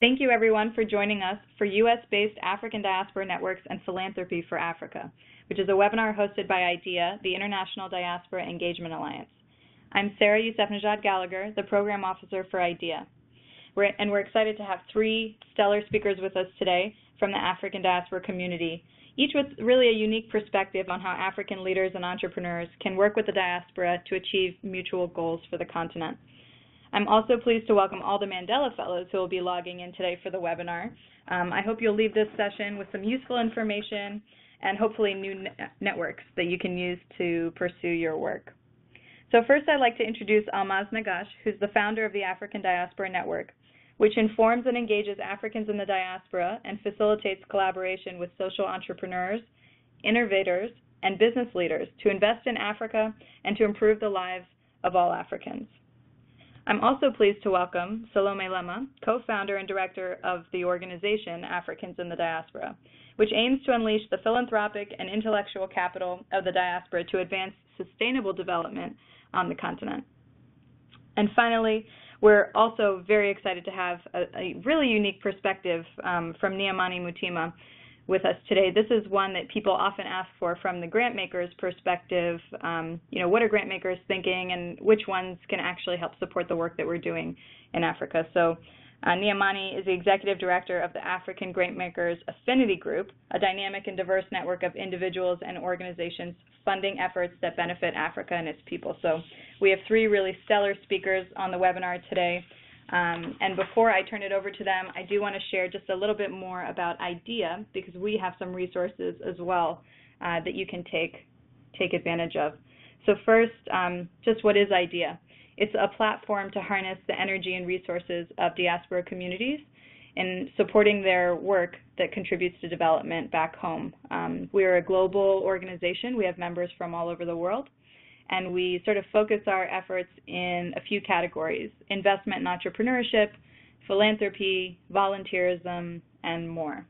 Thank you, everyone, for joining us for U.S.-based African Diaspora Networks and Philanthropy for Africa, which is a webinar hosted by IDEA, the International Diaspora Engagement Alliance. I'm Sarah Yousefnejad Gallagher, the Program Officer for IDEA. We're excited to have three stellar speakers with us today from the African diaspora community, each with really a unique perspective on how African leaders and entrepreneurs can work with the diaspora to achieve mutual goals for the continent. I'm also pleased to welcome all the Mandela Fellows who will be logging in today for the webinar. I hope you'll leave this session with some useful information and hopefully new networks that you can use to pursue your work. So first, I'd like to introduce Almaz Nagash, who's the founder of the African Diaspora Network, which informs and engages Africans in the diaspora and facilitates collaboration with social entrepreneurs, innovators, and business leaders to invest in Africa and to improve the lives of all Africans. I'm also pleased to welcome Salome Lema, co-founder and director of the organization Africans in the Diaspora, which aims to unleash the philanthropic and intellectual capital of the diaspora to advance sustainable development on the continent. And finally, we're also very excited to have a really unique perspective from Niamani Mutima with us today. This is one that people often ask for from the grantmakers' perspective. What are grantmakers thinking and which ones can actually help support the work that we're doing in Africa? So Niamani is the executive director of the African Grantmakers Affinity Group, a dynamic and diverse network of individuals and organizations funding efforts that benefit Africa and its people. So we have three really stellar speakers on the webinar today. And before I turn it over to them, I do want to share just a little bit more about IDEA, because we have some resources as well that you can take advantage of. So first, just what is IDEA? It's a platform to harness the energy and resources of diaspora communities in supporting their work that contributes to development back home. We're a global organization. We have members from all over the world. And we sort of focus our efforts in a few categories: investment and entrepreneurship, philanthropy, volunteerism, and more.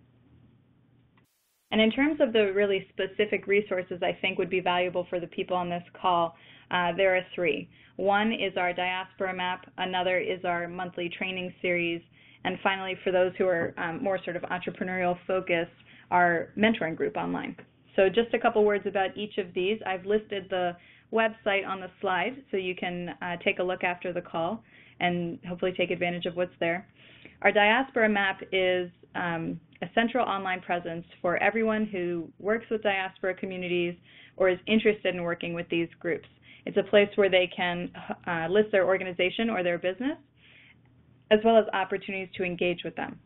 And in terms of the really specific resources I think would be valuable for the people on this call, there are three. One is our Diaspora Map, another is our monthly training series, and finally, for those who are more sort of entrepreneurial focused, our mentoring group online. So just a couple words about each of these. I've listed the website on the slide so you can take a look after the call and hopefully take advantage of what's there. Our Diaspora Map is a central online presence for everyone who works with diaspora communities or is interested in working with these groups. It's a place where they can list their organization or their business, as well as opportunities to engage with them.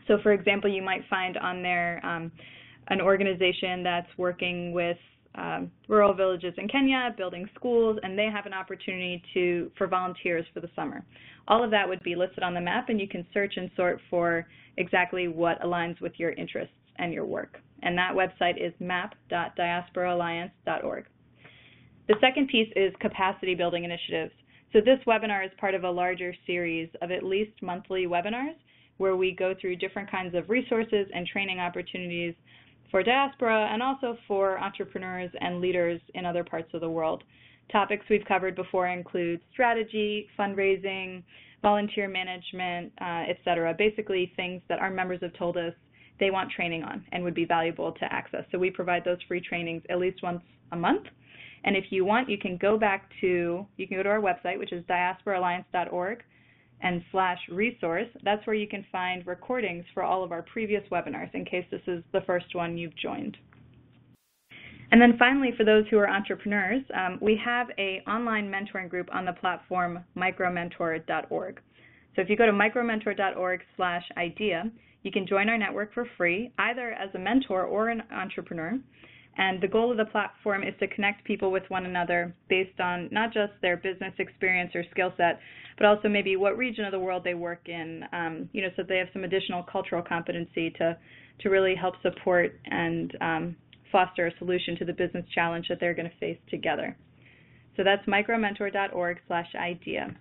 So for example, you might find on there an organization that's working with rural villages in Kenya, building schools, and they have an opportunity for volunteers for the summer. All of that would be listed on the map, and you can search and sort for exactly what aligns with your interests and your work. And that website is map.diasporaalliance.org. The second piece is capacity building initiatives. So this webinar is part of a larger series of at least monthly webinars where we go through different kinds of resources and training opportunities for diaspora and also for entrepreneurs and leaders in other parts of the world. Topics we've covered before include strategy, fundraising, volunteer management, etc. Basically things that our members have told us they want training on and would be valuable to access. So we provide those free trainings at least once a month. And if you want, you can go to our website, which is diasporaalliance.org/resource. That's where you can find recordings for all of our previous webinars in case this is the first one you've joined. And then finally, for those who are entrepreneurs, we have an online mentoring group on the platform micromentor.org. So if you go to micromentor.org/idea, you can join our network for free, either as a mentor or an entrepreneur. And the goal of the platform is to connect people with one another based on not just their business experience or skill set, but also maybe what region of the world they work in, so they have some additional cultural competency to really help support and foster a solution to the business challenge that they're going to face together. So that's micromentor.org/idea.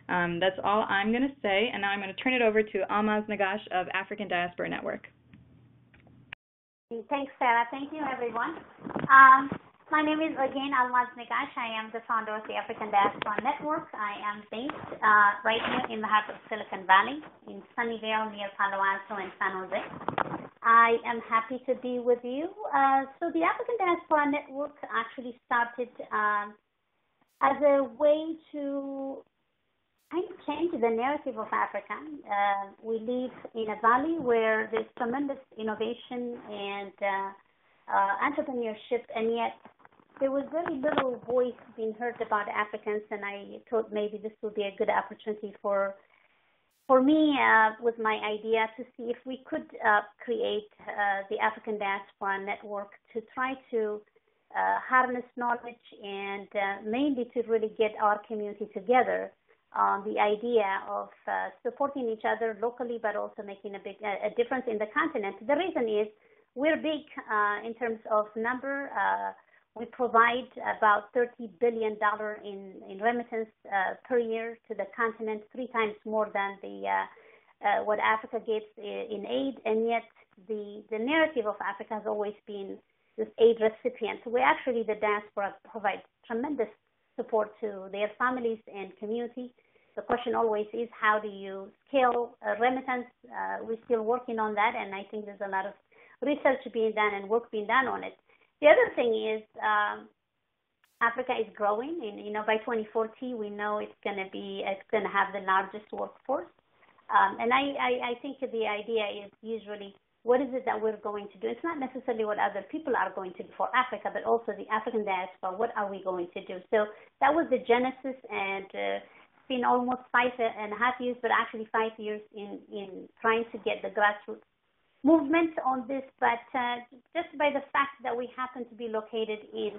That's all I'm going to say, and now I'm going to turn it over to Almaz Nagash of African Diaspora Network. Thanks, Sarah. Thank you, everyone. My name is again Almaz Nagash. I am the founder of the African Diaspora Network. I am based right here in the heart of Silicon Valley in Sunnyvale near Palo Alto and San Jose. I am happy to be with you. So the African Diaspora Network actually started as a way to kind of change the narrative of Africa. We live in a valley where there's tremendous innovation and entrepreneurship, and yet there was very little voice being heard about Africans, and I thought maybe this would be a good opportunity for me with my idea to see if we could create the African Diaspora Network to try to harness knowledge and mainly to really get our community together on the idea of supporting each other locally, but also making a difference in the continent. The reason is we're big in terms of number. We provide about $30 billion in remittance per year to the continent, 3 times more than what Africa gets in aid, and yet the narrative of Africa has always been this aid recipient. We actually, the diaspora, provide tremendous support to their families and community. The question always is, how do you scale remittance? We're still working on that, and I think there's a lot of research being done and work being done on it. The other thing is Africa is growing, and by 2040 we know it's going to have the largest workforce. And I think the idea is usually, what is it that we're going to do? It's not necessarily what other people are going to do for Africa, but also the African diaspora. What are we going to do? So that was the genesis, and it's been almost 5.5 years, but actually 5 years in trying to get the grassroots movement on this, but just by the fact that we happen to be located in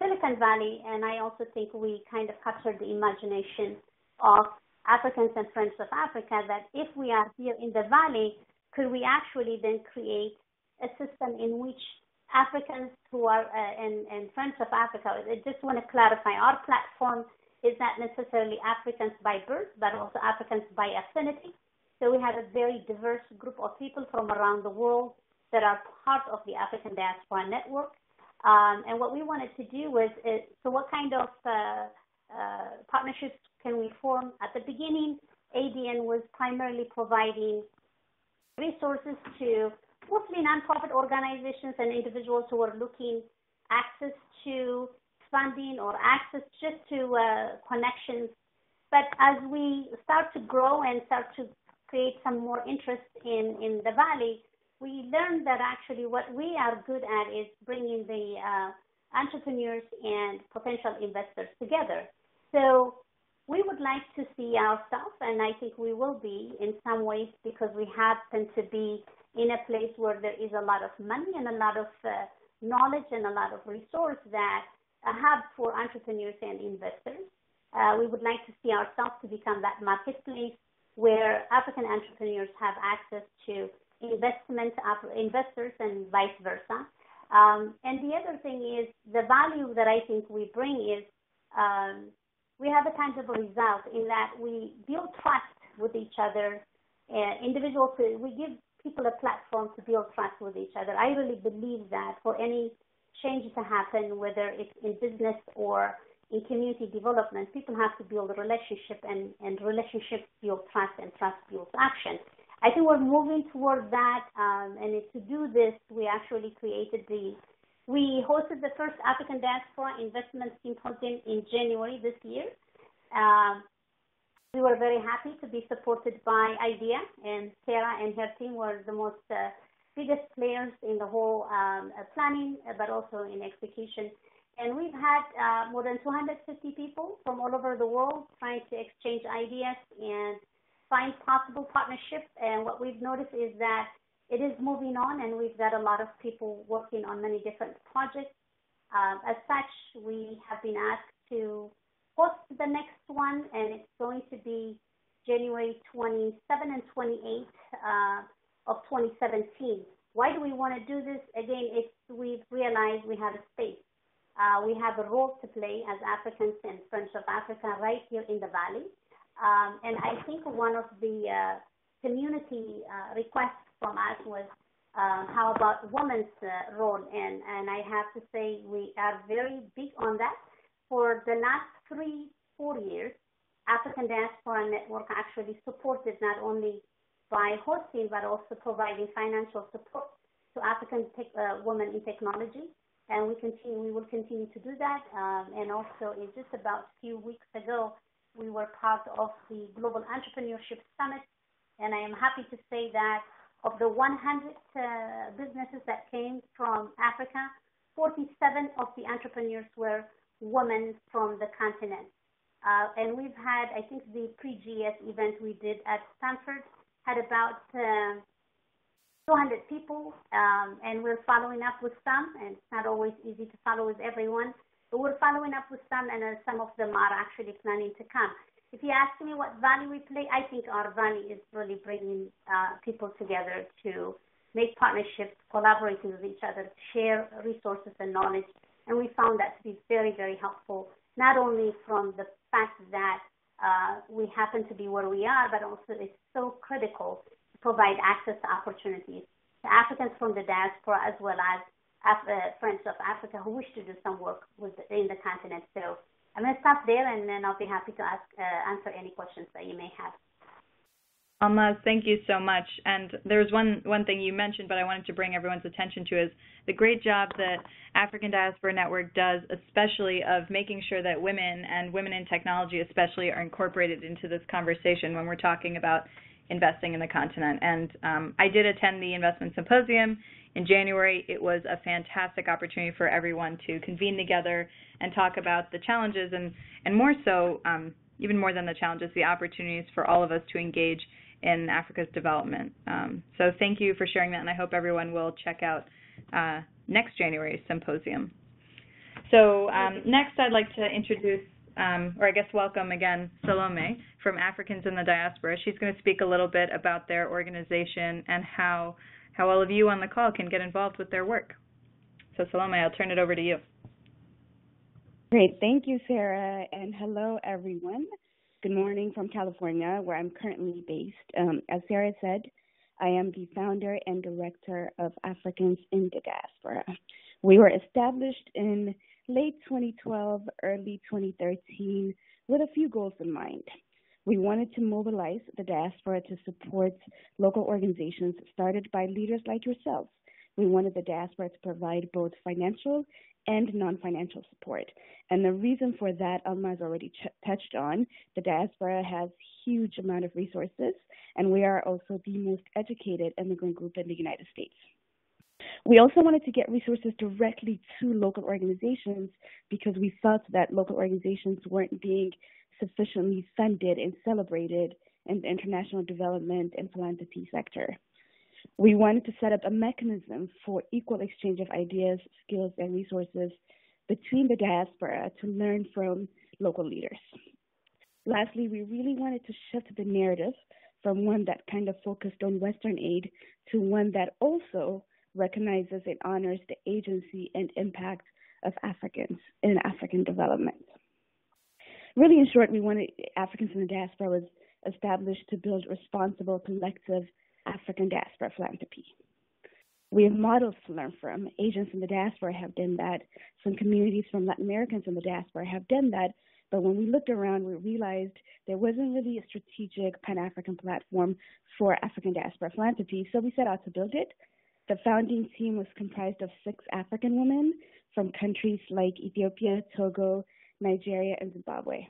Silicon Valley, and I also think we kind of captured the imagination of Africans and Friends of Africa, that if we are here in the Valley, could we actually then create a system in which Africans who are, and Friends of Africa, I just want to clarify, our platform is not necessarily Africans by birth, but also Africans by affinity. So we have a very diverse group of people from around the world that are part of the African Diaspora Network. And what we wanted to do was, so what kind of partnerships can we form? At the beginning, ADN was primarily providing resources to mostly nonprofit organizations and individuals who are looking access to funding or access just to connections. But as we start to grow and start to create some more interest in the Valley, we learned that actually what we are good at is bringing the entrepreneurs and potential investors together. So we would like to see ourselves, and I think we will be in some ways, because we happen to be in a place where there is a lot of money and a lot of knowledge and a lot of resource that a hub for entrepreneurs and investors. We would like to see ourselves to become that marketplace where African entrepreneurs have access to investors and vice versa. And the other thing is, the value that I think we bring is we have a tangible result in that we build trust with each other. Individuals, we give people a platform to build trust with each other. I really believe that for any change to happen, whether it's in business or in community development, people have to build a relationship, and relationships build trust, and trust builds action. I think we're moving toward that, and to do this, we actually we hosted the first African Diaspora Investment Symposium in January this year. We were very happy to be supported by IDEA, and Sarah and her team were the most biggest players in the whole planning, but also in execution. And we've had more than 250 people from all over the world trying to exchange ideas and find possible partnerships. And what we've noticed is that it is moving on, and we've got a lot of people working on many different projects. As such, we have been asked to host the next one, and it's going to be January 27 and 28 of 2017. Why do we want to do this? Again, we've realized we have a space. We have a role to play as Africans and Friends of Africa right here in the Valley. And I think one of the community requests from us was How about women's role in? And I have to say we are very big on that. For the last 3-4 years, African Diaspora Network actually supported not only by hosting but also providing financial support to African women in technology. And we will continue to do that. And also, in just about a few weeks ago, we were part of the Global Entrepreneurship Summit. And I am happy to say that of the 100 businesses that came from Africa, 47 of the entrepreneurs were women from the continent. And we've had, I think the pre-GS event we did at Stanford had about 200 people, and we're following up with some, and it's not always easy to follow with everyone, but we're following up with some, and some of them are actually planning to come. If you ask me what value we play, I think our value is really bringing people together to make partnerships, collaborating with each other, share resources and knowledge, and we found that to be very, very helpful, not only from the fact that we happen to be where we are, but also it's so critical to provide access to opportunities to Africans from the diaspora as well as friends of Africa who wish to do some work in the continent. So I'm going to stop there, and then I'll be happy to answer any questions that you may have. Almaz, thank you so much. And there's one thing you mentioned, but I wanted to bring everyone's attention to is the great job that African Diaspora Network does, especially of making sure that women and women in technology especially are incorporated into this conversation when we're talking about investing in the continent. And I did attend the investment symposium in January. It was a fantastic opportunity for everyone to convene together and talk about the challenges and more so, even more than the challenges, the opportunities for all of us to engage in Africa's development. So thank you for sharing that, and I hope everyone will check out next January's symposium. So next I'd like to introduce, or I guess welcome again, Salome from Africans in the Diaspora. She's going to speak a little bit about their organization and how all of you on the call can get involved with their work. So Salome, I'll turn it over to you. Great. Thank you, Sarah, and hello, everyone. Good morning from California, where I'm currently based. As Sarah said, I am the founder and director of Africans in the Diaspora. We were established in late 2012, early 2013, with a few goals in mind. We wanted to mobilize the diaspora to support local organizations started by leaders like yourselves. We wanted the diaspora to provide both financial and non-financial support. And the reason for that, Almaz already touched on, the diaspora has huge amount of resources, and we are also the most educated immigrant group in the United States. We also wanted to get resources directly to local organizations because we felt that local organizations weren't being sufficiently funded and celebrated in the international development and philanthropy sector. We wanted to set up a mechanism for equal exchange of ideas, skills, and resources between the diaspora to learn from local leaders. Lastly, we really wanted to shift the narrative from one that kind of focused on Western aid to one that also recognizes and honors the agency and impact of Africans in African development. Really, in short, we wanted Africans in the Diaspora was established to build responsible, collective African diaspora philanthropy. We have models to learn from. Agents in the diaspora have done that. Some communities from Latin Americans in the diaspora have done that. But when we looked around, we realized there wasn't really a strategic Pan-African platform for African diaspora philanthropy, so we set out to build it. The founding team was comprised of 6 African women from countries like Ethiopia, Togo, Nigeria, and Zimbabwe.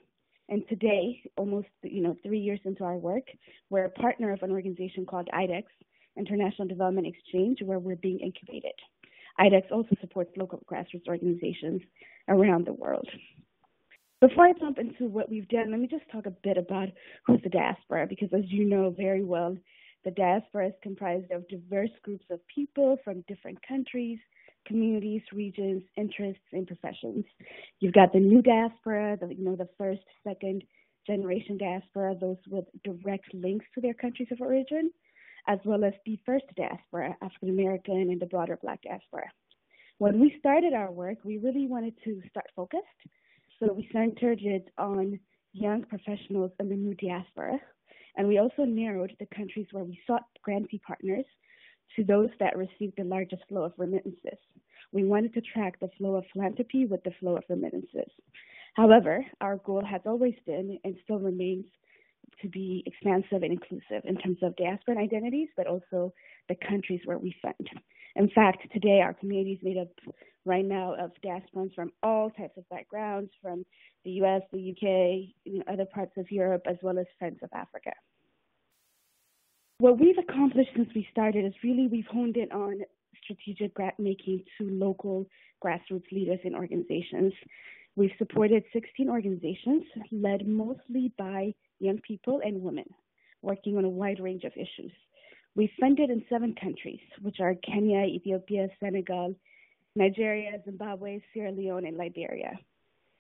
And today, almost 3 years into our work, we're a partner of an organization called IDEX, International Development Exchange, where we're being incubated. IDEX also supports local grassroots organizations around the world. Before I jump into what we've done, let me just talk a bit about who's the diaspora, because as you know very well, the diaspora is comprised of diverse groups of people from different countries, communities, regions, interests, and professions. You've got the new diaspora, the first, second generation diaspora, those with direct links to their countries of origin, as well as the first diaspora, African American and the broader Black diaspora. When we started our work, we really wanted to start focused, so we centered it on young professionals in the new diaspora, and we also narrowed the countries where we sought grantee partners to those that receive the largest flow of remittances. We wanted to track the flow of philanthropy with the flow of remittances. However, our goal has always been and still remains to be expansive and inclusive in terms of diaspora identities, but also the countries where we fund. In fact, today our community is made up right now of diasporans from all types of backgrounds, from the US, the UK, other parts of Europe, as well as Friends of Africa. What we've accomplished since we started is really we've honed in on strategic grant making to local grassroots leaders and organizations. We've supported 16 organizations led mostly by young people and women working on a wide range of issues. We funded in 7 countries, which are Kenya, Ethiopia, Senegal, Nigeria, Zimbabwe, Sierra Leone, and Liberia.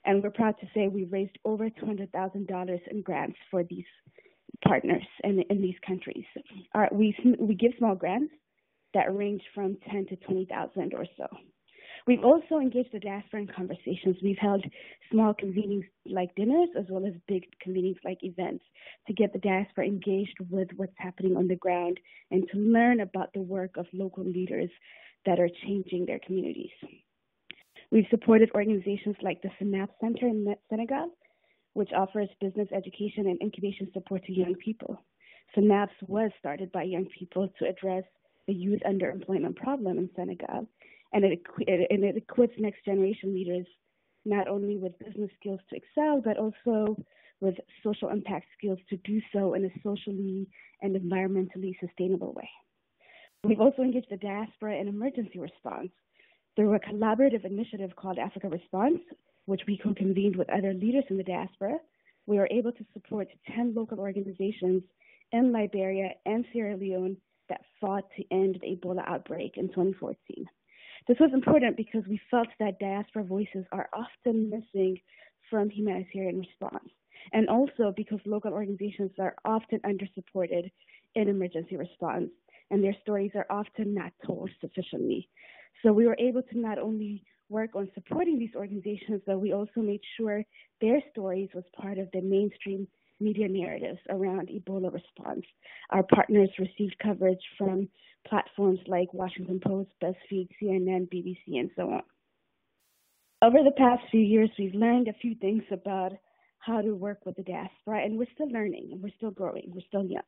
And we're proud to say we've raised over $200,000 in grants for these partners in these countries. We give small grants that range from 10 to 20,000 or so. We've also engaged the diaspora in conversations. We've held small convenings like dinners as well as big convenings like events to get the diaspora engaged with what's happening on the ground and to learn about the work of local leaders that are changing their communities. We've supported organizations like the SNAP Center in Senegal, which offers business education and incubation support to young people. SNAPS was started by young people to address the youth underemployment problem in Senegal, and it equips next generation leaders not only with business skills to excel, but also with social impact skills to do so in a socially and environmentally sustainable way. We've also engaged the diaspora in emergency response through a collaborative initiative called Africa Response, which we co-convened with other leaders in the diaspora. We were able to support 10 local organizations in Liberia and Sierra Leone that fought to end the Ebola outbreak in 2014. This was important because we felt that diaspora voices are often missing from humanitarian response, and also because local organizations are often under-supported in emergency response, and their stories are often not told sufficiently. So we were able to not only work on supporting these organizations, but we also made sure their stories was part of the mainstream media narratives around Ebola response. Our partners received coverage from platforms like Washington Post, BuzzFeed, CNN, BBC, and so on. Over the past few years, we've learned a few things about how to work with the diaspora, and we're still learning, and we're still growing, we're still young.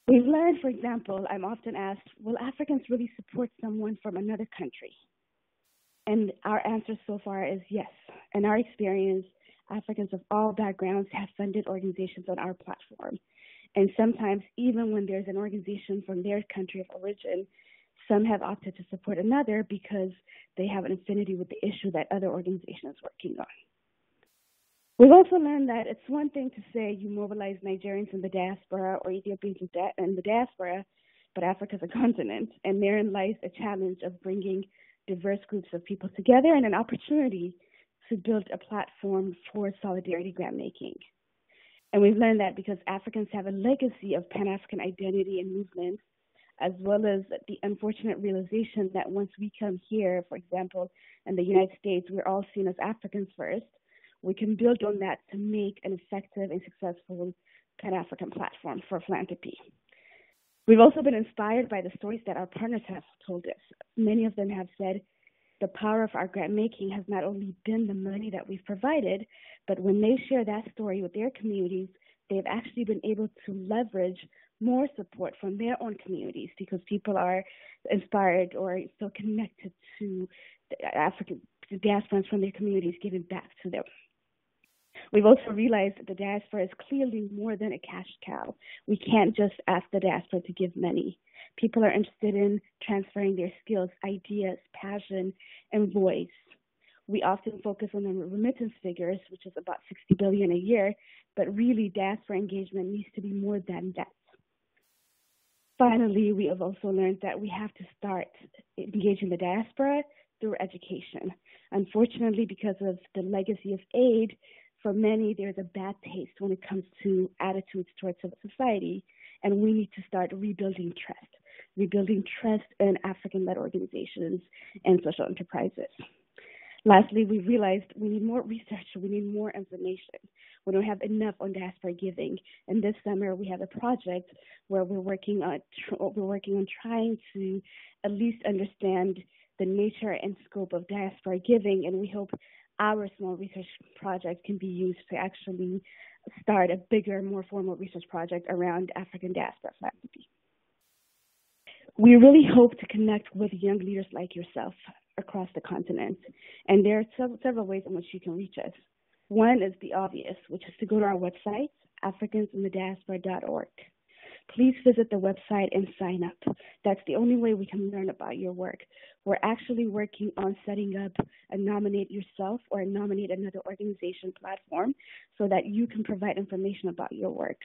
We've learned, for example, I'm often asked, will Africans really support someone from another country? And our answer so far is yes. In our experience, Africans of all backgrounds have funded organizations on our platform. And sometimes, even when there's an organization from their country of origin, some have opted to support another because they have an affinity with the issue that other organizations are working on. We've also learned that it's one thing to say you mobilize Nigerians in the diaspora or Ethiopians in the diaspora, but Africa's a continent, and therein lies a challenge of bringing diverse groups of people together and an opportunity to build a platform for solidarity grant making. And we've learned that because Africans have a legacy of Pan-African identity and movements, as well as the unfortunate realization that once we come here, for example, in the United States, we're all seen as Africans first, we can build on that to make an effective and successful Pan-African platform for philanthropy. We've also been inspired by the stories that our partners have told us. Many of them have said the power of our grant making has not only been the money that we've provided, but when they share that story with their communities, they've actually been able to leverage more support from their own communities because people are inspired or so connected to the African diasporans from their communities giving back to them. We've also realized that the diaspora is clearly more than a cash cow. We can't just ask the diaspora to give money. People are interested in transferring their skills, ideas, passion, and voice. We often focus on the remittance figures, which is about $60 billion a year, but really diaspora engagement needs to be more than that. Finally, we have also learned that we have to start engaging the diaspora through education. Unfortunately, because of the legacy of aid, for many, there's a bad taste when it comes to attitudes towards civil society, and we need to start rebuilding trust in African-led organizations and social enterprises. Lastly, we realized we need more research, we need more information. We don't have enough on diaspora giving. And this summer, we have a project where we're working on trying to at least understand the nature and scope of diaspora giving, and we hope our small research project can be used to actually start a bigger, more formal research project around African diaspora philanthropy. We really hope to connect with young leaders like yourself across the continent, and there are several ways in which you can reach us. One is the obvious, which is to go to our website, africansinthediaspora.org. Please visit the website and sign up. That's the only way we can learn about your work. We're actually working on setting up a nominate yourself or a nominate another organization platform so that you can provide information about your work.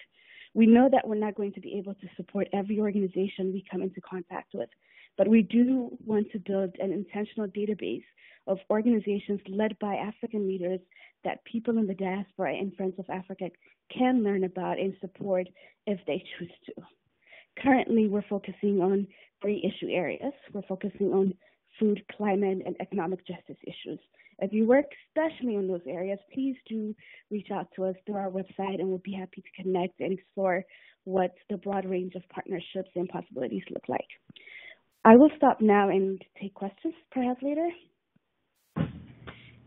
We know that we're not going to be able to support every organization we come into contact with, but we do want to build an intentional database of organizations led by African leaders that people in the diaspora and Friends of Africa can learn about and support if they choose to. Currently, we're focusing on 3 issue areas. We're focusing on food, climate, and economic justice issues. If you work especially on those areas, please do reach out to us through our website, and we'll be happy to connect and explore what the broad range of partnerships and possibilities look like. I will stop now and take questions perhaps later.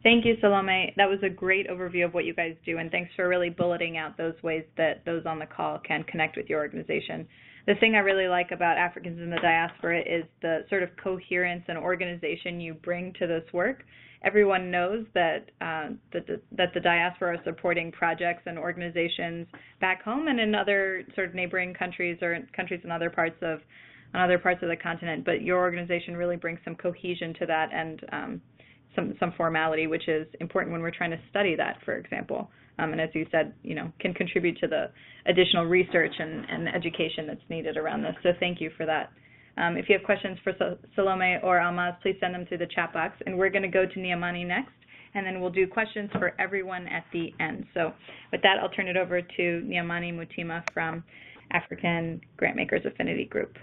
Thank you, Salome. That was a great overview of what you guys do, and thanks for really bulleting out those ways that those on the call can connect with your organization. The thing I really like about Africans in the Diaspora is the sort of coherence and organization you bring to this work. Everyone knows that the diaspora are supporting projects and organizations back home and in other sort of neighboring countries or countries in other parts of the continent, but your organization really brings some cohesion to that and some formality, which is important when we're trying to study that, for example. And as you said, can contribute to the additional research and education that's needed around this. So thank you for that. If you have questions for Salome or Almaz, please send them through the chat box. And we're going to go to Niamani next, and then we'll do questions for everyone at the end. So with that, I'll turn it over to Niamani Mutima from African Grantmakers Affinity Group.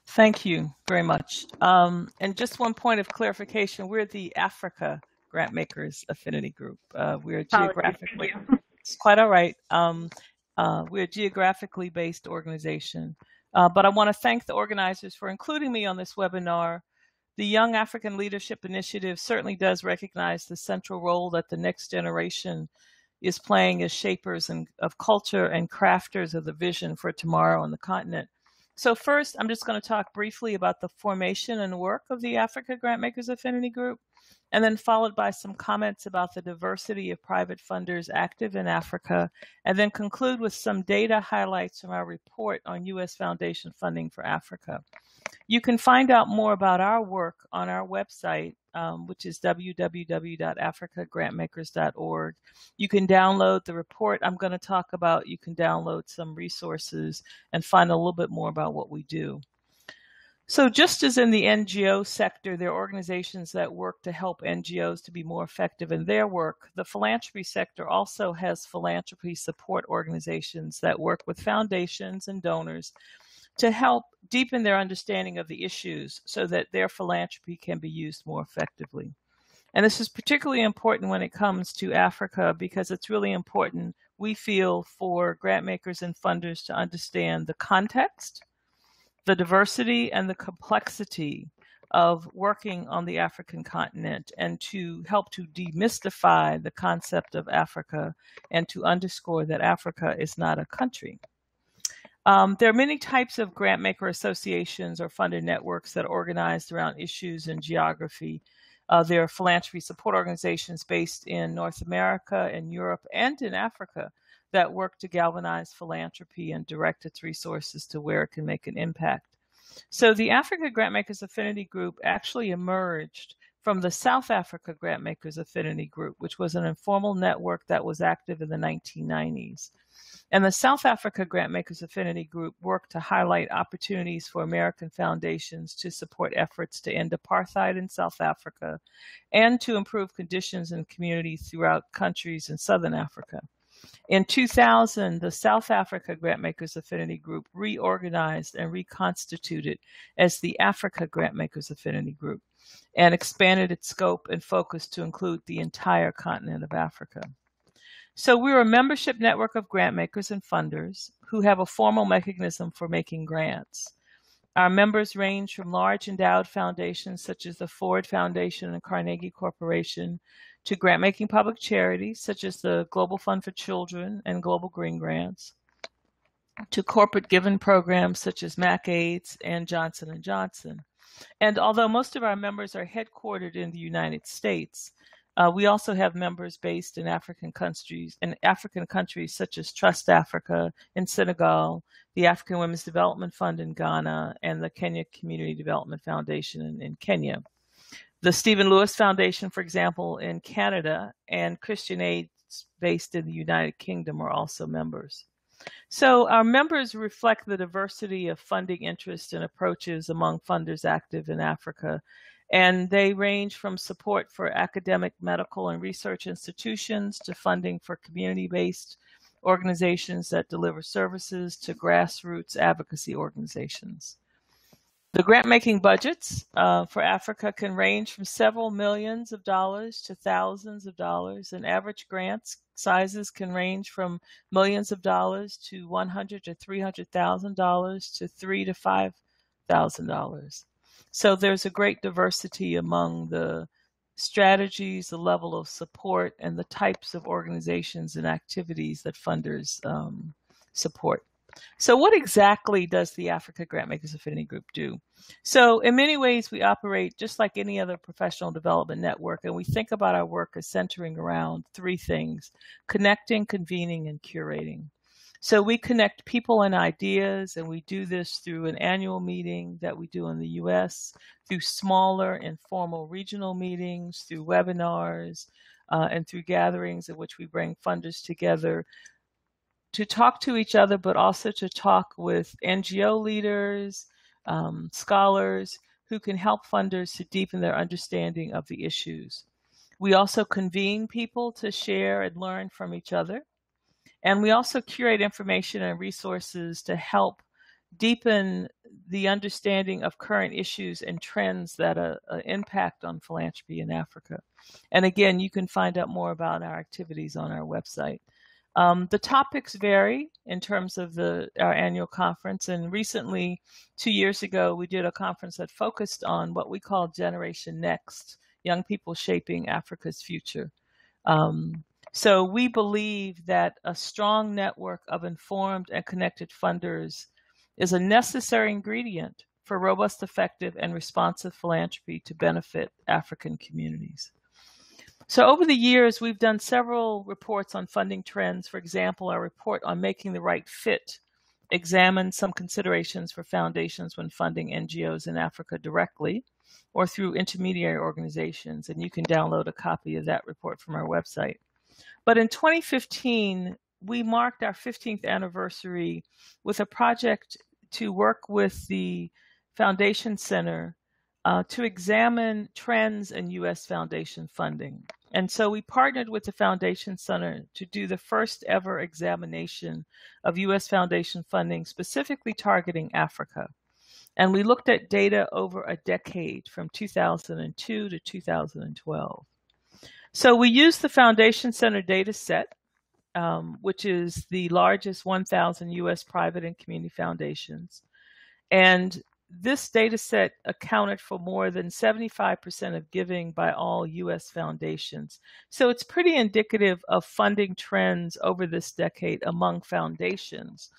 Thank you very much. And just one point of clarification, we're the Africa Grantmakers Affinity Group. We're geographically, it's quite all right. We're a geographically based organization. But I want to thank the organizers for including me on this webinar. The Young African Leadership Initiative certainly does recognize the central role that the next generation is playing as shapers of culture and crafters of the vision for tomorrow on the continent. So first, I'm just going to talk briefly about the formation and work of the Africa Grantmakers Affinity Group, and then followed by some comments about the diversity of private funders active in Africa, and then conclude with some data highlights from our report on U.S. Foundation funding for Africa. You can find out more about our work on our website, which is www.africagrantmakers.org. You can download the report I'm going to talk about. You can download some resources and find a little bit more about what we do. So just as in the NGO sector, there are organizations that work to help NGOs to be more effective in their work, the philanthropy sector also has philanthropy support organizations that work with foundations and donors to help deepen their understanding of the issues so that their philanthropy can be used more effectively. And this is particularly important when it comes to Africa because it's really important, we feel, for grant makers and funders to understand the context, the diversity, and the complexity of working on the African continent and to help to demystify the concept of Africa and to underscore that Africa is not a country. There are many types of grant maker associations or funder networks that are organized around issues and geography. There are philanthropy support organizations based in North America, in Europe, and in Africa that work to galvanize philanthropy and direct its resources to where it can make an impact. So the Africa Grantmakers Affinity Group actually emerged from the South Africa Grantmakers Affinity Group, which was an informal network that was active in the 1990s. And the South Africa Grantmakers Affinity Group worked to highlight opportunities for American foundations to support efforts to end apartheid in South Africa and to improve conditions in communities throughout countries in Southern Africa. In 2000, the South Africa Grantmakers Affinity Group reorganized and reconstituted as the Africa Grantmakers Affinity Group and expanded its scope and focus to include the entire continent of Africa. So we're a membership network of grantmakers and funders who have a formal mechanism for making grants. Our members range from large endowed foundations such as the Ford Foundation and Carnegie Corporation to grant-making public charities such as the Global Fund for Children and Global Green Grants, to corporate given programs such as MacAids and Johnson & Johnson. And although most of our members are headquartered in the United States, we also have members based in African countries such as Trust Africa in Senegal, the African Women's Development Fund in Ghana, and the Kenya Community Development Foundation in Kenya. The Stephen Lewis Foundation, for example, in Canada, and Christian Aid based in the United Kingdom are also members. So our members reflect the diversity of funding interests and approaches among funders active in Africa. And they range from support for academic, medical, and research institutions to funding for community-based organizations that deliver services to grassroots advocacy organizations. The grant-making budgets for Africa can range from several millions of dollars to thousands of dollars, and average grants sizes can range from millions of dollars to $100,000 to $300,000 to $3,000 to $5,000. So there's a great diversity among the strategies, the level of support, and the types of organizations and activities that funders support. So what exactly does the Africa Grantmakers Affinity Group do? So in many ways, we operate just like any other professional development network, and we think about our work as centering around three things: connecting, convening, and curating. So we connect people and ideas, and we do this through an annual meeting that we do in the U.S., through smaller informal regional meetings, through webinars, and through gatherings in which we bring funders together to talk to each other, but also to talk with NGO leaders, scholars who can help funders to deepen their understanding of the issues. We also convene people to share and learn from each other. And we also curate information and resources to help deepen the understanding of current issues and trends that impact on philanthropy in Africa. And again, you can find out more about our activities on our website. The topics vary in terms of our annual conference. And recently, 2 years ago, we did a conference that focused on what we call Generation Next, young people shaping Africa's future. So we believe that a strong network of informed and connected funders is a necessary ingredient for robust, effective, and responsive philanthropy to benefit African communities. So over the years, we've done several reports on funding trends. For example, our report on making the right fit examined some considerations for foundations when funding NGOs in Africa directly or through intermediary organizations. And you can download a copy of that report from our website. But in 2015, we marked our 15th anniversary with a project to work with the Foundation Center to examine trends in U.S. foundation funding. And so we partnered with the Foundation Center to do the first ever examination of U.S. foundation funding, specifically targeting Africa. And we looked at data over a decade from 2002 to 2012. So we used the Foundation Center data set, which is the largest 1,000 U.S. private and community foundations. And this data set accounted for more than 75% of giving by all U.S. foundations. So it's pretty indicative of funding trends over this decade among foundations.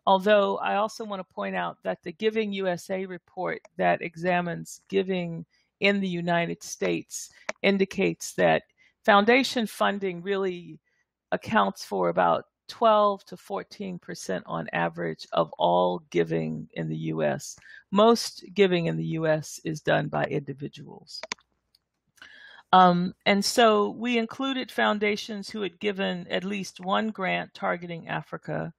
Although I also want to point out that the Giving USA report that examines giving in the United States indicates that foundation funding really accounts for about 12 to 14% on average of all giving in the U.S. Most giving in the U.S. is done by individuals. And so we included foundations who had given at least one grant targeting Africa.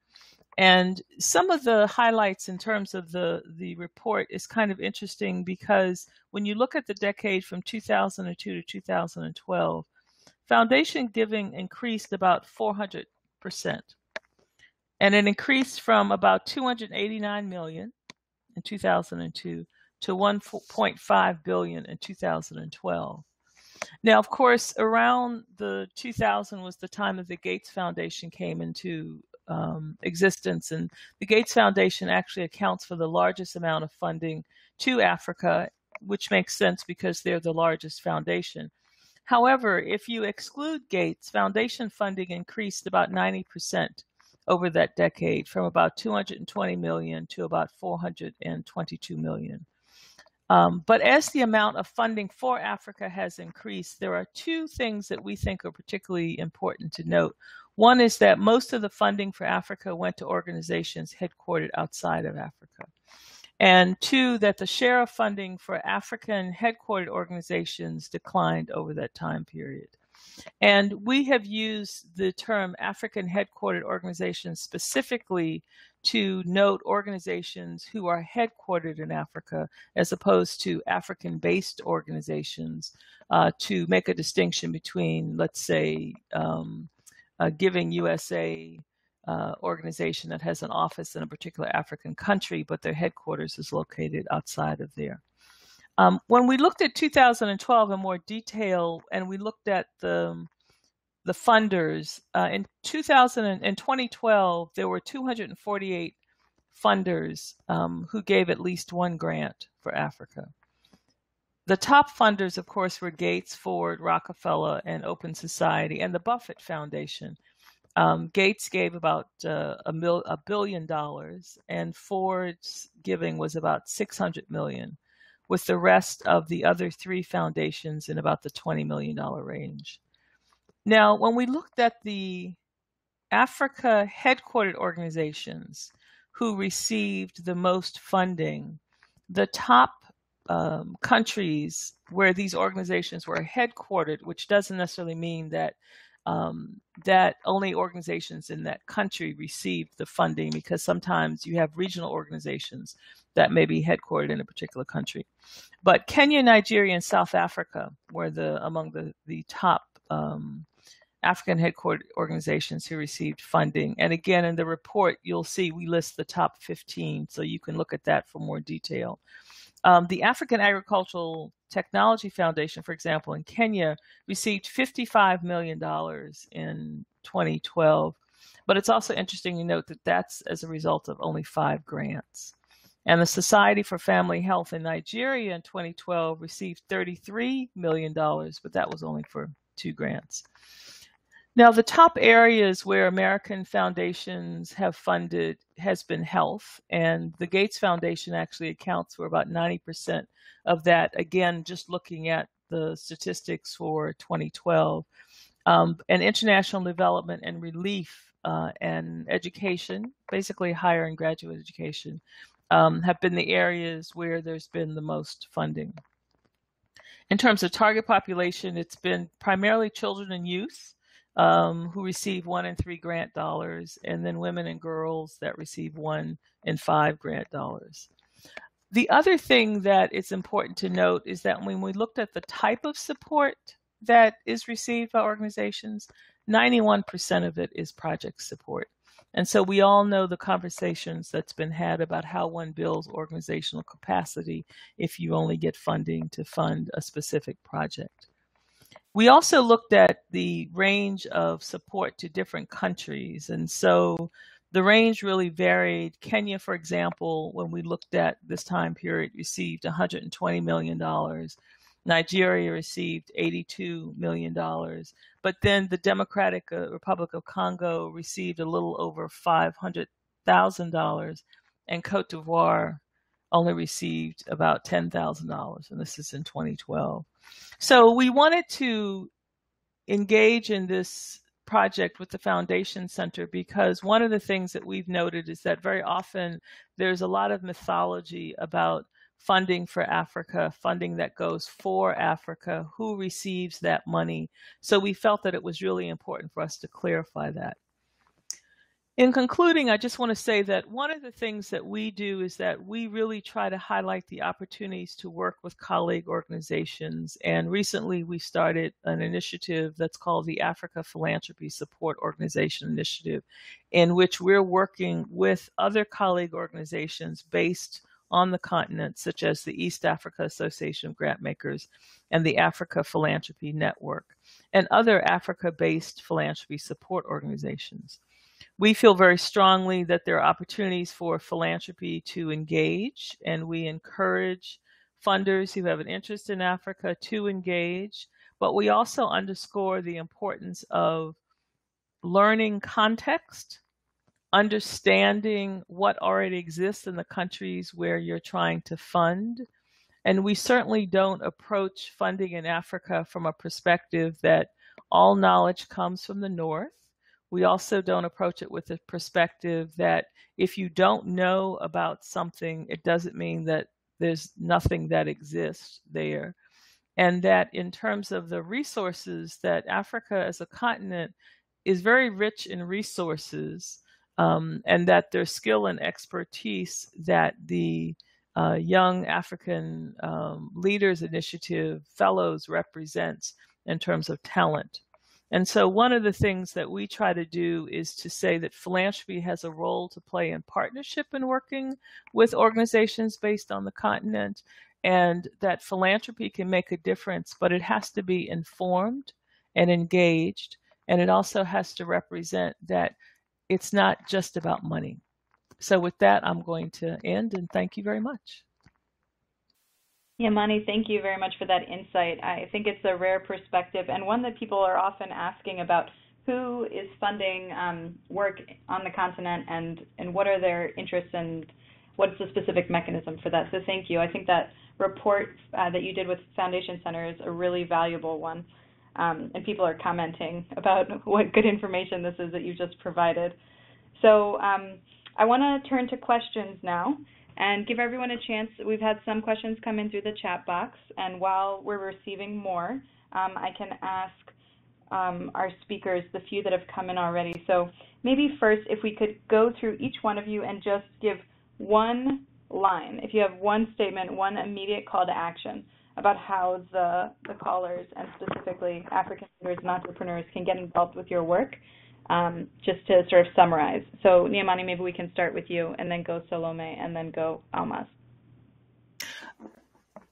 And some of the highlights in terms of the report is kind of interesting because when you look at the decade from 2002 to 2012, foundation giving increased about 400% And it increased from about 289 million in 2002 to 1.5 billion in 2012. Now, of course, around the 2000 was the time that the Gates Foundation came into existence, and the Gates Foundation actually accounts for the largest amount of funding to Africa, which makes sense because they're the largest foundation. However, if you exclude Gates, foundation funding increased about 90% over that decade, from about 220 million to about 422 million. But as the amount of funding for Africa has increased, there are two things that we think are particularly important to note. One is that most of the funding for Africa went to organizations headquartered outside of Africa. And two, that the share of funding for African headquartered organizations declined over that time period. And we have used the term African headquartered organizations specifically to note organizations who are headquartered in Africa as opposed to African-based organizations, to make a distinction between, let's say, Giving USA organization that has an office in a particular African country, but their headquarters is located outside of there. When we looked at 2012 in more detail, and we looked at the funders, in 2012, there were 248 funders who gave at least one grant for Africa. The top funders, of course, were Gates, Ford, Rockefeller, and Open Society, and the Buffett Foundation. Gates gave about $1 billion, and Ford's giving was about $600 million, with the rest of the other three foundations in about the $20 million range. Now, when we looked at the Africa headquartered organizations who received the most funding, the top countries where these organizations were headquartered, which doesn't necessarily mean that that only organizations in that country received the funding, because sometimes you have regional organizations that may be headquartered in a particular country. But Kenya, Nigeria, and South Africa were among the top African headquartered organizations who received funding. And again, in the report, you'll see we list the top 15, so you can look at that for more detail. The African Agricultural Technology Foundation, for example, in Kenya, received $55 million in 2012. But it's also interesting to note that that's as a result of only 5 grants. And the Society for Family Health in Nigeria in 2012 received $33 million, but that was only for 2 grants. Now, the top areas where American foundations have funded has been health, and the Gates Foundation actually accounts for about 90% of that, again, just looking at the statistics for 2012. And international development and relief and education, basically higher and graduate education, have been the areas where there's been the most funding. In terms of target population, it's been primarily children and youth, who receive 1 in 3 grant dollars, and then women and girls that receive 1 in 5 grant dollars. The other thing that is important to note is that when we looked at the type of support that is received by organizations, 91% of it is project support. And so we all know the conversations that's been had about how one builds organizational capacity if you only get funding to fund a specific project. We also looked at the range of support to different countries. And so the range really varied. Kenya, for example, when we looked at this time period, received $120 million. Nigeria received $82 million. But then the Democratic Republic of Congo received a little over $500,000, and Cote d'Ivoire only received about $10,000, and this is in 2012. So we wanted to engage in this project with the Foundation Center because one of the things that we've noted is that very often there's a lot of mythology about funding for Africa, funding that goes for Africa, who receives that money. So we felt that it was really important for us to clarify that. In concluding, I just want to say that one of the things that we do is that we really try to highlight the opportunities to work with colleague organizations. And recently we started an initiative that's called the Africa Philanthropy Support Organization Initiative, in which we're working with other colleague organizations based on the continent, such as the East Africa Association of Grantmakers and the Africa Philanthropy Network, and other Africa-based philanthropy support organizations. We feel very strongly that there are opportunities for philanthropy to engage, and we encourage funders who have an interest in Africa to engage, but we also underscore the importance of learning context, understanding what already exists in the countries where you're trying to fund. And we certainly don't approach funding in Africa from a perspective that all knowledge comes from the North. We also don't approach it with a perspective that if you don't know about something, it doesn't mean that there's nothing that exists there. And that in terms of the resources, that Africa as a continent is very rich in resources, and that there's skill and expertise that the Young African Leaders Initiative Fellows represents in terms of talent. And so one of the things that we try to do is to say that philanthropy has a role to play in partnership in working with organizations based on the continent, and that philanthropy can make a difference, but it has to be informed and engaged, and it also has to represent that it's not just about money. So with that, I'm going to end, and thank you very much. Yeah, Mani, thank you very much for that insight. I think it's a rare perspective and one that people are often asking about. Who is funding work on the continent, and what are their interests, and what's the specific mechanism for that? So thank you. I think that report that you did with Foundation Center is a really valuable one, and people are commenting about what good information this is that you just provided. So I want to turn to questions now and give everyone a chance. We've had some questions come in through the chat box, and while we're receiving more, I can ask our speakers the few that have come in already. So maybe first, if we could go through each one of you and just give one line, if you have one statement, one immediate call to action about how the callers, and specifically African leaders and entrepreneurs, can get involved with your work, just to sort of summarize. So Niamani, maybe we can start with you, and then go Salome, and then go Almaz.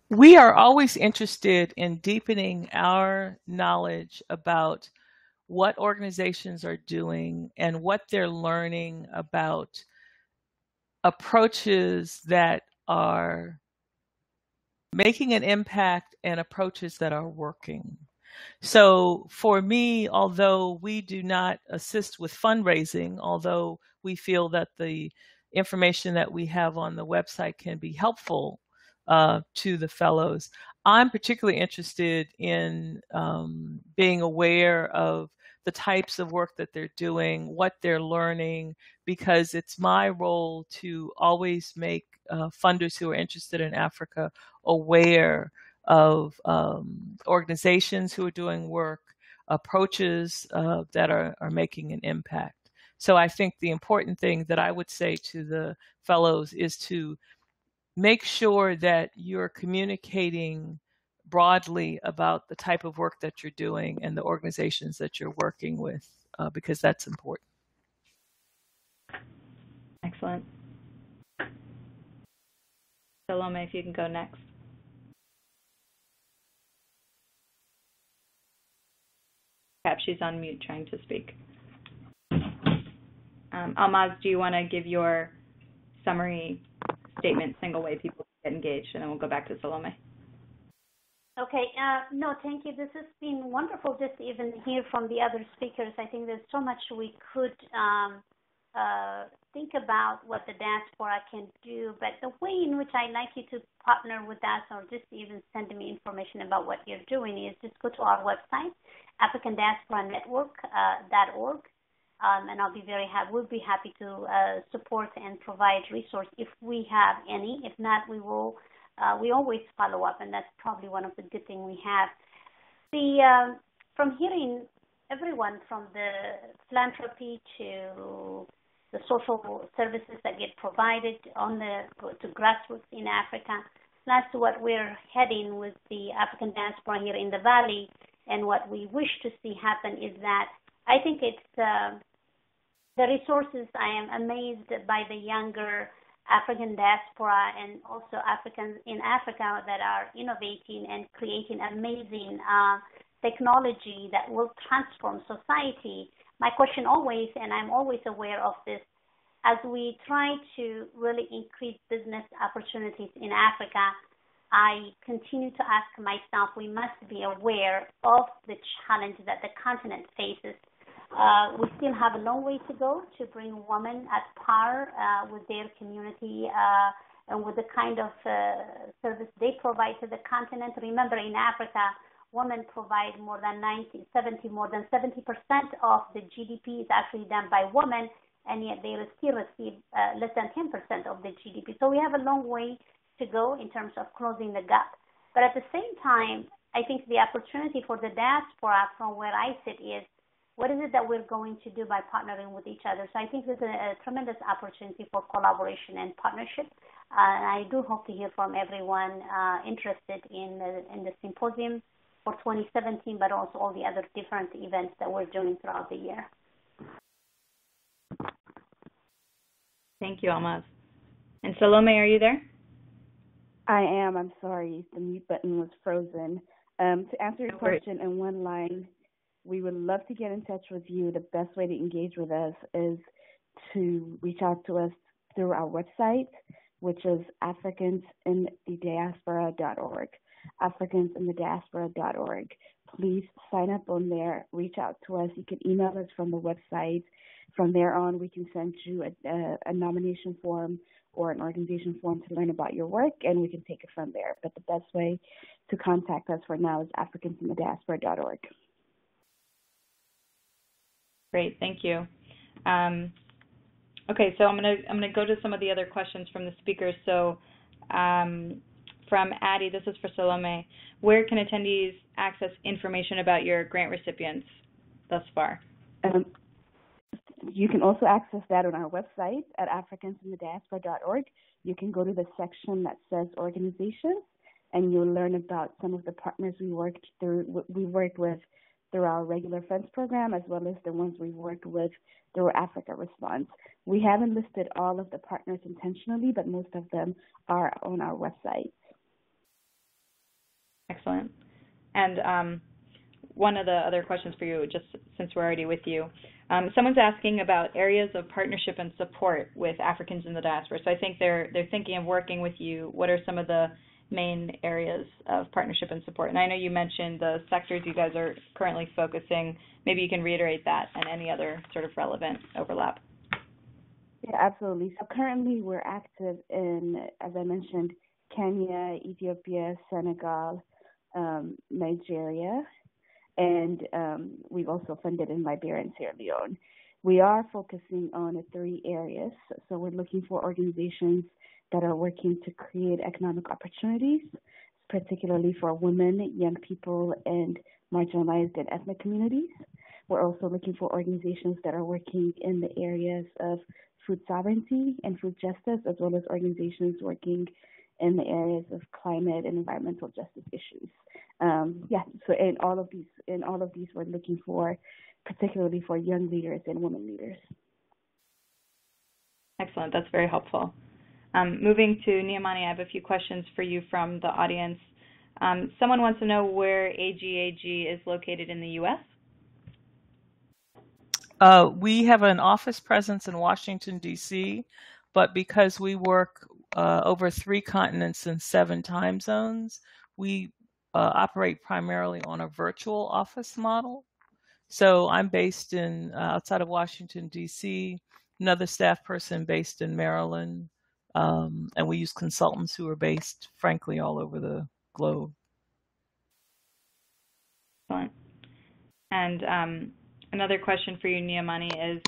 We are always interested in deepening our knowledge about what organizations are doing and what they're learning about approaches that are making an impact and approaches that are working. So for me, although we do not assist with fundraising, although we feel that the information that we have on the website can be helpful to the fellows, I'm particularly interested in being aware of the types of work that they're doing, what they're learning, because it's my role to always make funders who are interested in Africa aware of organizations who are doing work, approaches that are making an impact. So I think the important thing that I would say to the fellows is to make sure that you're communicating broadly about the type of work that you're doing and the organizations that you're working with, because that's important. Excellent. Salome, if you can go next. Perhaps she's on mute trying to speak. Almaz, do you want to give your summary statement, single way people get engaged, and then we'll go back to Salome. Okay, no, thank you. This has been wonderful just to even hear from the other speakers. I think there's so much we could think about what the diaspora can do, but the way in which I'd like you to partner with us, or just even send me information about what you're doing, is just go to our website, African Diaspora Network.org, and we'll be happy to support and provide resource if we have any. If not, we always follow up, and that's probably one of the good things we have. From hearing everyone from the philanthropy to the social services that get provided to grassroots in Africa. That's what we're heading with the African diaspora here in the Valley, and what we wish to see happen is that I think it's the resources. I am amazed by the younger African diaspora and also Africans in Africa that are innovating and creating amazing technology that will transform society. My question always, and I'm always aware of this, as we try to really increase business opportunities in Africa, I continue to ask myself, we must be aware of the challenge that the continent faces. We still have a long way to go to bring women at par with their community and with the kind of service they provide to the continent. Remember, in Africa, women provide more than 70% of the GDP is actually done by women, and yet they still receive less than 10% of the GDP. So we have a long way to go in terms of closing the gap. But at the same time, I think the opportunity for the diaspora from where I sit is, what is it that we're going to do by partnering with each other? So I think there's a tremendous opportunity for collaboration and partnership. And I do hope to hear from everyone interested in the symposium for 2017, but also all the other different events that we're doing throughout the year. Thank you, Almaz. And Salome, are you there? I am. I'm sorry. The mute button was frozen. To answer your question in one line, we would love to get in touch with you. The best way to engage with us is to reach out to us through our website, which is africansinthediaspora.org. africansinthediaspora.org. Please sign up on there. Reach out to us. You can email us from the website. From there on, we can send you a nomination form or an organization form to learn about your work, and we can take it from there. But the best way to contact us for now is africansinthediaspora.org. Great, thank you. Okay, so I'm gonna go to some of the other questions from the speakers. So from Addie, this is for Salome. Where can attendees access information about your grant recipients thus far? You can also access that on our website at africansinthediaspora.org. You can go to the section that says organizations, and you'll learn about some of the partners we worked with through our regular funds program, as well as the ones we worked with through Africa Response. We haven't listed all of the partners intentionally, but most of them are on our website. Excellent. And one of the other questions for you, just since we're already with you, someone's asking about areas of partnership and support with Africans in the diaspora. So I think they're thinking of working with you. What are some of the main areas of partnership and support? And I know you mentioned the sectors you guys are currently focusing. Maybe you can reiterate that and any other sort of relevant overlap. Yeah, absolutely. So currently we're active in, as I mentioned, Kenya, Ethiopia, Senegal, Nigeria, and we've also funded in Liberia and Sierra Leone. We are focusing on 3 areas. So we're looking for organizations that are working to create economic opportunities, particularly for women, young people, and marginalized and ethnic communities. We're also looking for organizations that are working in the areas of food sovereignty and food justice, as well as organizations working in the areas of climate and environmental justice issues. So in all of these, we're looking for, particularly for young leaders and women leaders. Excellent. That's very helpful. Moving to Niamani, I have a few questions for you from the audience. Someone wants to know where AGAG is located in the U.S. We have an office presence in Washington, D.C., but because we work over 3 continents and 7 time zones, we operate primarily on a virtual office model. So I'm based in outside of Washington, D.C., another staff person based in Maryland, and we use consultants who are based, frankly, all over the globe. Excellent. And another question for you, Niamani, is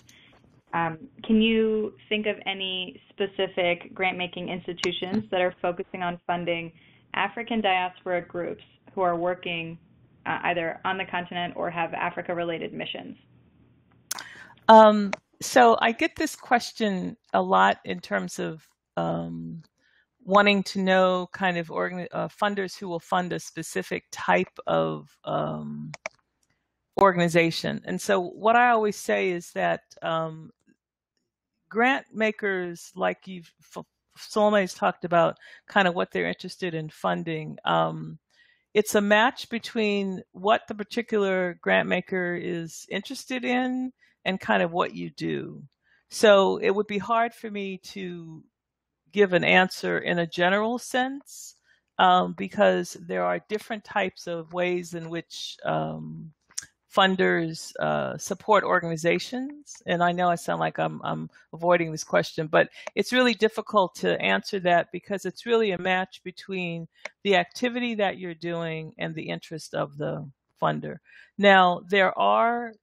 can you think of any specific grant-making institutions that are focusing on funding African diaspora groups who are working either on the continent or have Africa-related missions? So I get this question a lot in terms of wanting to know kind of funders who will fund a specific type of organization. And so what I always say is that grant makers, like Salome's talked about, kind of what they're interested in funding. It's a match between what the particular grant maker is interested in and kind of what you do. So it would be hard for me to give an answer in a general sense because there are different types of ways in which funders support organizations. And I know I sound like I'm avoiding this question, but it's really difficult to answer that because it's really a match between the activity that you're doing and the interest of the funder. Now, there are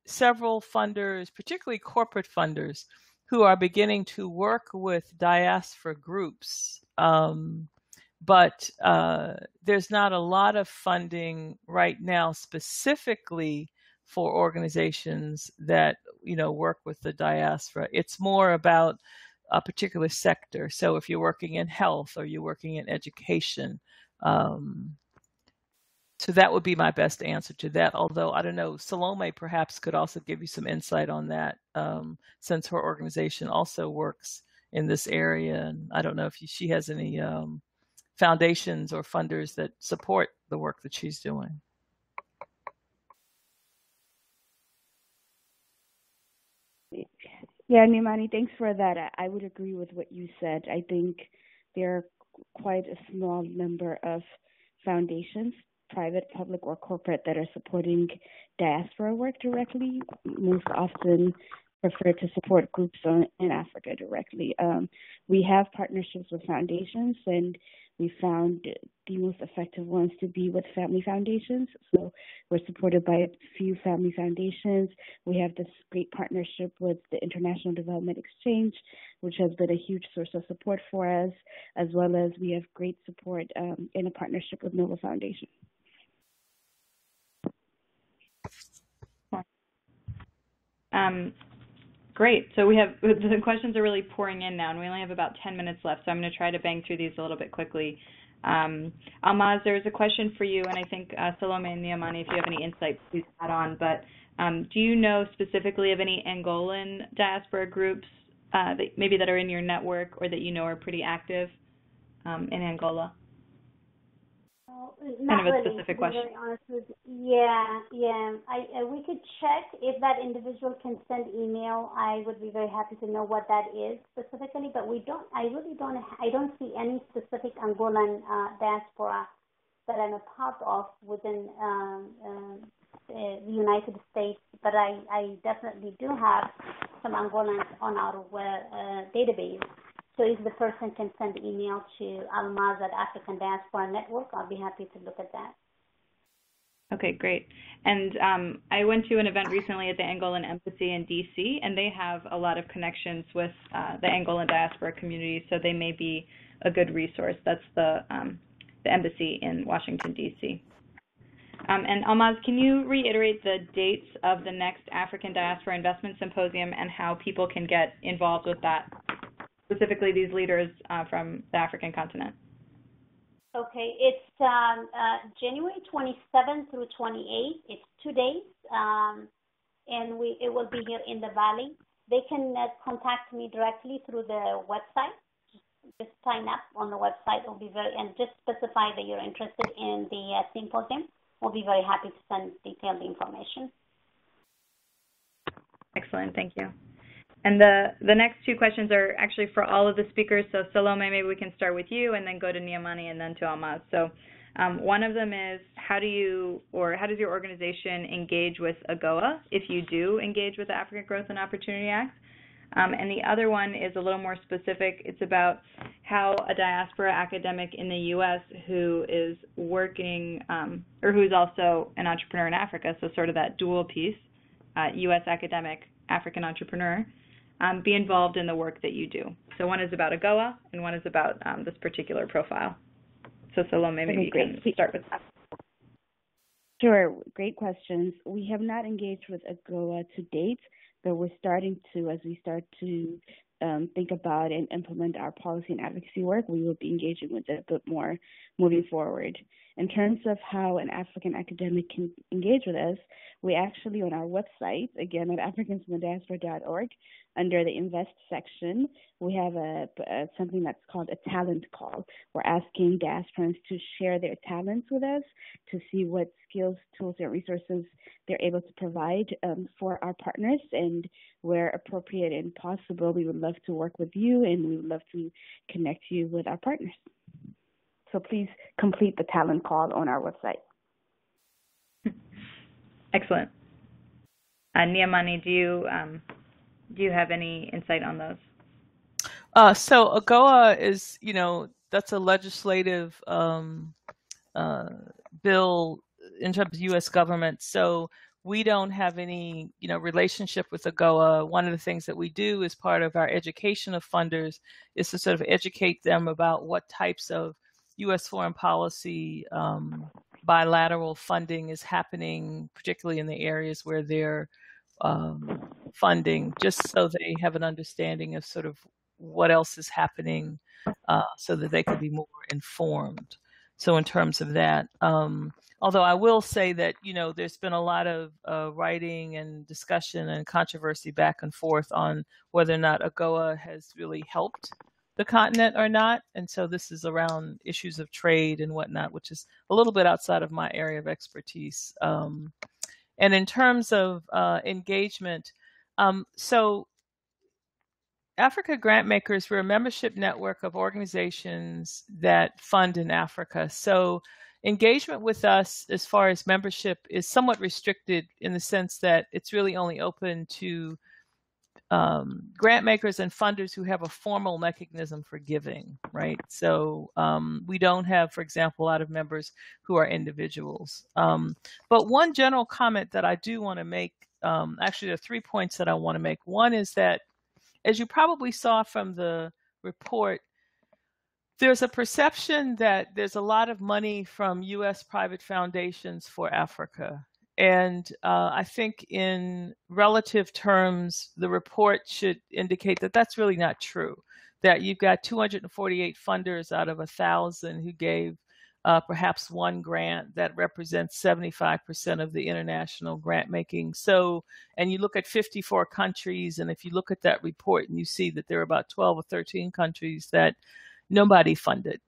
several funders, particularly corporate funders, who are beginning to work with diaspora groups. But there's not a lot of funding right now specifically for organizations that, work with the diaspora. It's more about a particular sector. So if you're working in health or you're working in education, so that would be my best answer to that. Although, I don't know, Salome perhaps could also give you some insight on that since her organization also works in this area. And I don't know if she has any foundations or funders that support the work that she's doing. Yeah, Nimani, thanks for that. I would agree with what you said. I think there are quite a small number of foundations, private, public, or corporate, that are supporting diaspora work directly. Most often prefer to support groups in Africa directly. We have partnerships with foundations, and we found the most effective ones to be with family foundations. So we're supported by a few family foundations. We have this great partnership with the International Development Exchange, which has been a huge source of support for us, as well as we have great support in a partnership with Nova Foundation. Great. So the questions are really pouring in now, and we only have about 10 minutes left, so I'm going to try to bang through these a little bit quickly. Almaz, there's a question for you, and I think Salome and Niamani, if you have any insight, please add on. But do you know specifically of any Angolan diaspora groups that are in your network or that you know are pretty active in Angola? Not kind of a really, specific to be question. very honest with you. Yeah. We could check if that individual can send email. I would be very happy to know what that is specifically. But I don't see any specific Angolan diaspora that I'm a part of within the United States. But I definitely do have some Angolans on our database. So if the person can send email to Almaz at African Diaspora Network, I'll be happy to look at that. Okay, great. And I went to an event recently at the Angolan Embassy in D.C., and they have a lot of connections with the Angolan diaspora community, so they may be a good resource. That's the embassy in Washington, D.C. And Almaz, can you reiterate the dates of the next African Diaspora Investment Symposium and how people can get involved with that? Specifically these leaders from the African continent? Okay, it's January 27th through 28th. It's 2 days, and it will be here in the Valley. They can contact me directly through the website. Just sign up on the website. And just specify that you're interested in the symposium. We'll be very happy to send detailed information. Excellent, thank you. And the next two questions are actually for all of the speakers. So Salome, maybe we can start with you and then go to Niamani and then to Almaz. So one of them is how does your organization engage with AGOA, if you do engage with the African Growth and Opportunity Act? And the other one is a little more specific. It's about how a diaspora academic in the U.S. who is working or who's also an entrepreneur in Africa, so sort of that dual piece, U.S. academic, African entrepreneur, be involved in the work that you do. So one is about AGOA and one is about this particular profile. So Salome, maybe you can start with that. Sure, great questions. We have not engaged with AGOA to date, but we're starting to, as we start to think about and implement our policy and advocacy work, we will be engaging with it a bit more moving forward. In terms of how an African academic can engage with us, we actually, on our website, again at africansfromthediaspora.org, under the Invest section, we have something that's called a talent call. We're asking diasporans to share their talents with us to see what skills, tools, and resources they're able to provide for our partners. And where appropriate and possible, we would love to work with you, and we would love to connect you with our partners. So please complete the talent call on our website. Excellent. Niamani, do you have any insight on those? So AGOA is, that's a legislative bill in terms of U.S. government. So we don't have any, relationship with AGOA. One of the things that we do as part of our education of funders is to sort of educate them about what types of U.S. foreign policy bilateral funding is happening, particularly in the areas where they're funding, just so they have an understanding of sort of what else is happening so that they can be more informed. So in terms of that, although I will say that, there's been a lot of writing and discussion and controversy back and forth on whether or not AGOA has really helped the continent or not. And so this is around issues of trade and whatnot, which is a little bit outside of my area of expertise. And in terms of engagement, so Africa Grantmakers, we're a membership network of organizations that fund in Africa. So engagement with us as far as membership is somewhat restricted in the sense that it's really only open to grant makers and funders who have a formal mechanism for giving, right? So we don't have, for example, a lot of members who are individuals. But one general comment that I do want to make, actually there are 3 points that I want to make. One is that, as you probably saw from the report, there's a perception that there's a lot of money from U.S. private foundations for Africa. And I think in relative terms, the report should indicate that that's really not true, that you've got 248 funders out of 1,000 who gave perhaps one grant that represents 75% of the international grant making. So, and you look at 54 countries, and if you look at that report and you see that there are about 12 or 13 countries that nobody funded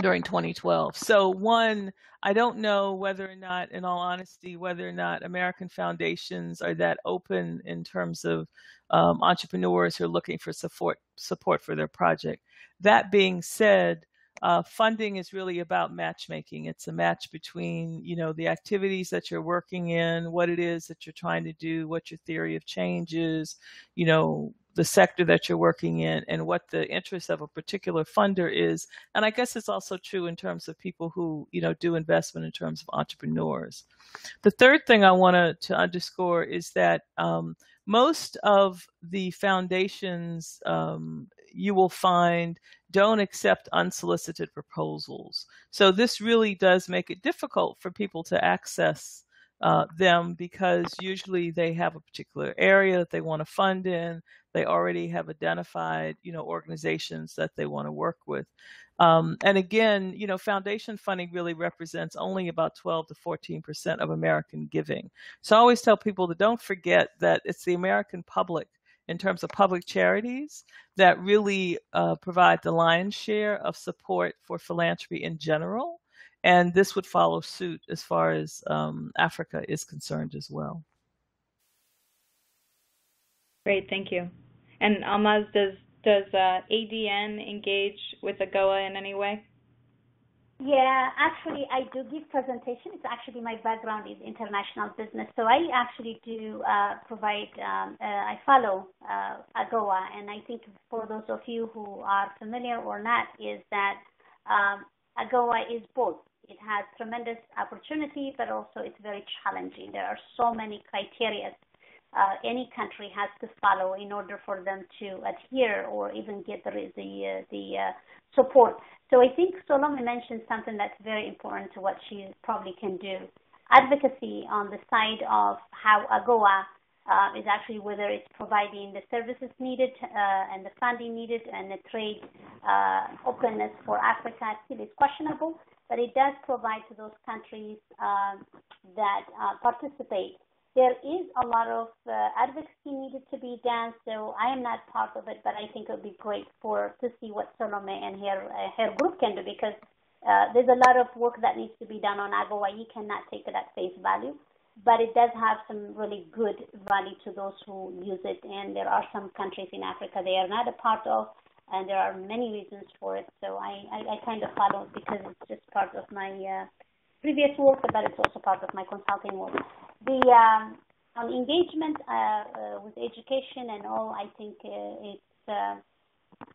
during 2012. So one, I don't know whether or not, in all honesty, whether or not American foundations are that open in terms of entrepreneurs who are looking for support for their project. That being said, funding is really about matchmaking. It's a match between, the activities that you're working in, what it is that you're trying to do, what your theory of change is, the sector that you're working in, and what the interest of a particular funder is. And I guess it's also true in terms of people who, do investment in terms of entrepreneurs. The third thing I want to underscore is that most of the foundations you will find don't accept unsolicited proposals. So this really does make it difficult for people to access them, because usually they have a particular area that they want to fund in. They already have identified, organizations that they want to work with. And again, foundation funding really represents only about 12 to 14% of American giving. So I always tell people to don't forget that it's the American public, in terms of public charities, that really provide the lion's share of support for philanthropy in general. And this would follow suit as far as Africa is concerned as well. Great, thank you. And Almaz, does ADN engage with AGOA in any way? Yeah, actually, I do give presentations. It's actually my background is international business, so I actually do provide. I follow AGOA, and I think for those of you who are familiar or not, is that AGOA is both. It has tremendous opportunity, but also it's very challenging. There are so many criteria any country has to follow in order for them to adhere or even get the support. So I think Solomon mentioned something that's very important to what she probably can do. Advocacy on the side of how AGOA is actually whether it's providing the services needed and the funding needed and the trade openness for Africa still is questionable, but it does provide to those countries that participate. There is a lot of advocacy needed to be done, so I am not part of it, but I think it would be great to see what Salome and her group can do, because there's a lot of work that needs to be done on AGOA. You cannot take it at face value, but it does have some really good value to those who use it, and there are some countries in Africa they are not a part of, and there are many reasons for it, so I kind of follow it because it's just part of my previous work, but it's also part of my consulting work. On engagement with education and all, I think it's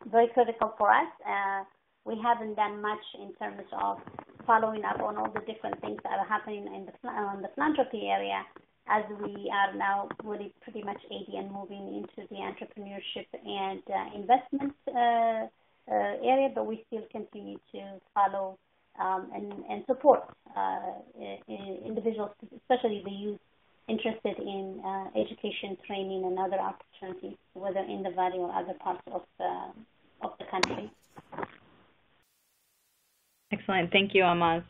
very critical for us. We haven't done much in terms of following up on all the different things that are happening on the philanthropy area, as we are now really pretty much 80 and moving into the entrepreneurship and investment area, but we still continue to follow and support individuals, especially the youth, interested in education, training, and other opportunities, whether in the Valley or other parts of the country. Excellent. Thank you, Almaz.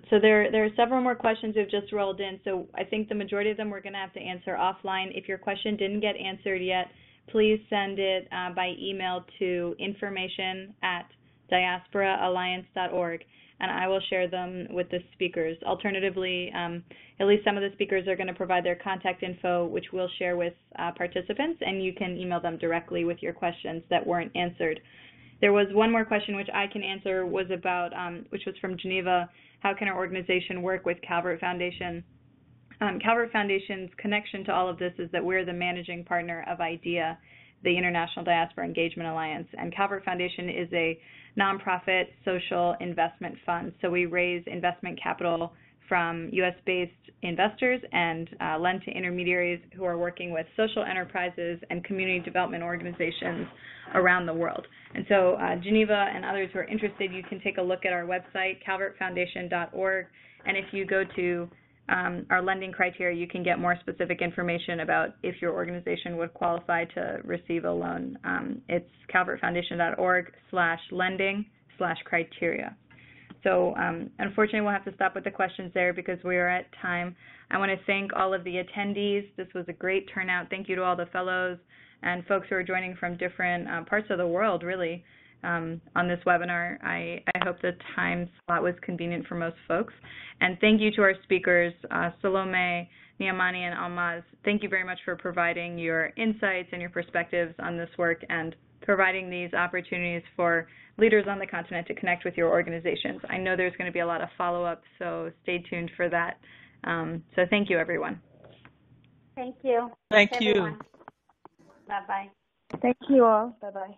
So there are several more questions that have just rolled in. So I think the majority of them we're going to have to answer offline. If your question didn't get answered yet, please send it by email to information@diasporaalliance.org, and I will share them with the speakers. Alternatively, at least some of the speakers are going to provide their contact info, which we'll share with participants, and you can email them directly with your questions that weren't answered. There was one more question which I can answer, was about, which was from Geneva. How can our organization work with Calvert Foundation? Calvert Foundation's connection to all of this is that we're the managing partner of IDEA, the International Diaspora Engagement Alliance, and Calvert Foundation is a nonprofit social investment fund. So we raise investment capital from U.S.-based investors and lend to intermediaries who are working with social enterprises and community development organizations around the world. And so Geneva and others who are interested, you can take a look at our website, calvertfoundation.org, and if you go to our lending criteria, you can get more specific information about if your organization would qualify to receive a loan. It's calvertfoundation.org/lending/criteria. So unfortunately, we'll have to stop with the questions there because we are at time. I want to thank all of the attendees. This was a great turnout. Thank you to all the fellows and folks who are joining from different parts of the world, really, on this webinar. I hope the time slot was convenient for most folks. And thank you to our speakers, Salome, Niamani, and Almaz. Thank you very much for providing your insights and your perspectives on this work and providing these opportunities for leaders on the continent to connect with your organizations. I know there's going to be a lot of follow-up, so stay tuned for that. So thank you, everyone. Thank you. Thank you. Bye-bye. Thank you all. Bye-bye.